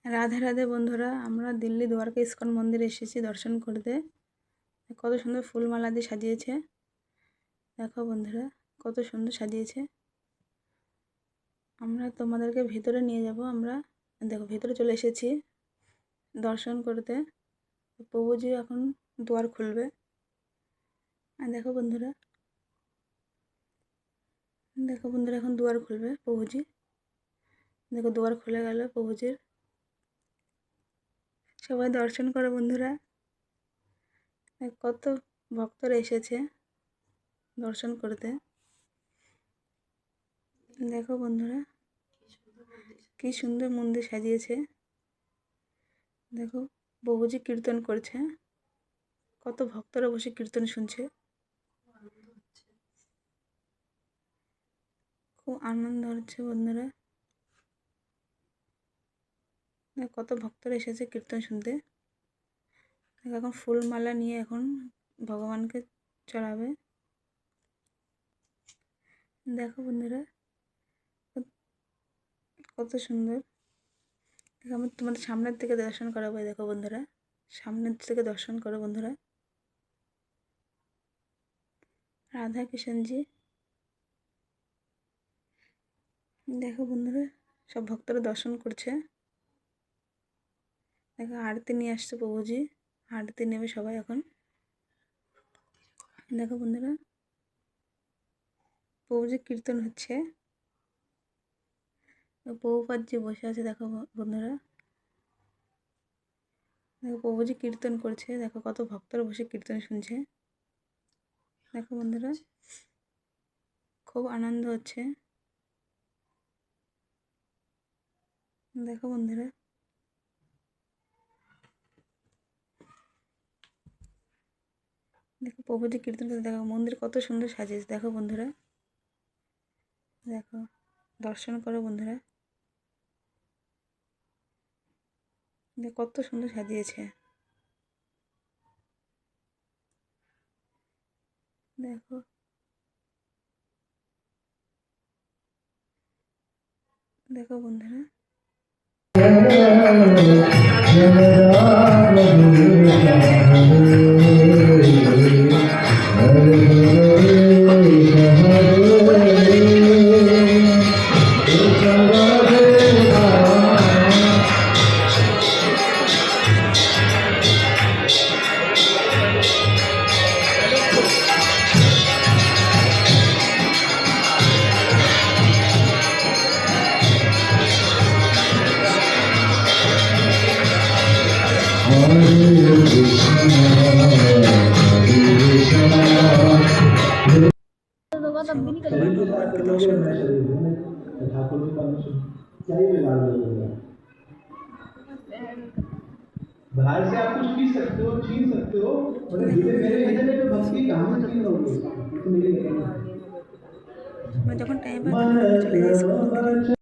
রাধে রাধে বন্ধুরা, আমরা দিল্লি দ্বারকা ইস্কন মন্দিরে এসেছি দর্শন করতে। কত সুন্দর ফুলমালা দিয়ে সাজিয়েছে। দেখো বন্ধুরা, কত সুন্দর সাজিয়েছে। আমরা তোমাদেরকে ভেতরে নিয়ে যাব। আমরা দেখো ভেতরে চলে এসেছি দর্শন করতে। প্রভুজি এখন দুয়ার খুলবে। আর দেখো বন্ধুরা, এখন দুয়ার খুলবে প্রভুজি। দেখো দুয়ার খুলে গেল প্রভুজির। সবাই দর্শন করো বন্ধুরা। কত ভক্তরা এসেছে দর্শন করতে। দেখো বন্ধুরা, কি সুন্দর মন্দির সাজিয়েছে। দেখো প্রভুজি কীর্তন করছে, কত ভক্তরা বসে কীর্তন শুনছে। খুব আনন্দ হচ্ছে বন্ধুরা। কত ভক্তরা এসেছে কীর্তন শুনতে। এখন ফুলমালা নিয়ে এখন ভগবানকে চড়াবে। দেখো বন্ধুরা, কত সুন্দর। দেখো আমি তোমাদের সামনের থেকে দর্শন করাবো। দেখো বন্ধুরা, সামনের থেকে দর্শন করো বন্ধুরা। রাধা কৃষ্ণজি। দেখো বন্ধুরা, সব ভক্তরা দর্শন করছে। দেখো আরতি নিয়ে আসছে প্রভুজি, আরতি নেবে সবাই এখন। দেখো বন্ধুরা, প্রভুজি কীর্তন হচ্ছে। প্রভুপাদজি বসে আছে। দেখো বন্ধুরা, দেখো প্রভুজি কীর্তন করছে। দেখো কত ভক্তরা বসে কীর্তন শুনছে। দেখো বন্ধুরা, খুব আনন্দ হচ্ছে। দেখো বন্ধুরা, দেখো প্রভুজি কীর্তন করতে। দেখো মন্দির কত সুন্দর সাজিয়েছে। দেখো বন্ধুরা, দেখো দর্শন করো বন্ধুরা। দেখো কত সুন্দর সাজিয়েছে। দেখো দেখো বন্ধুরা, ভগবানকে দর্শন করো। बाहर से आप कुछ पी सकते हो, छीन सकते हो, मतलब धीरे मेरे भजन में भक्ति कहां छीन लोगे, तो मेरे যখন টাইম পাই তখন আমরা চলে যাই ইস্কন মন্দিরে।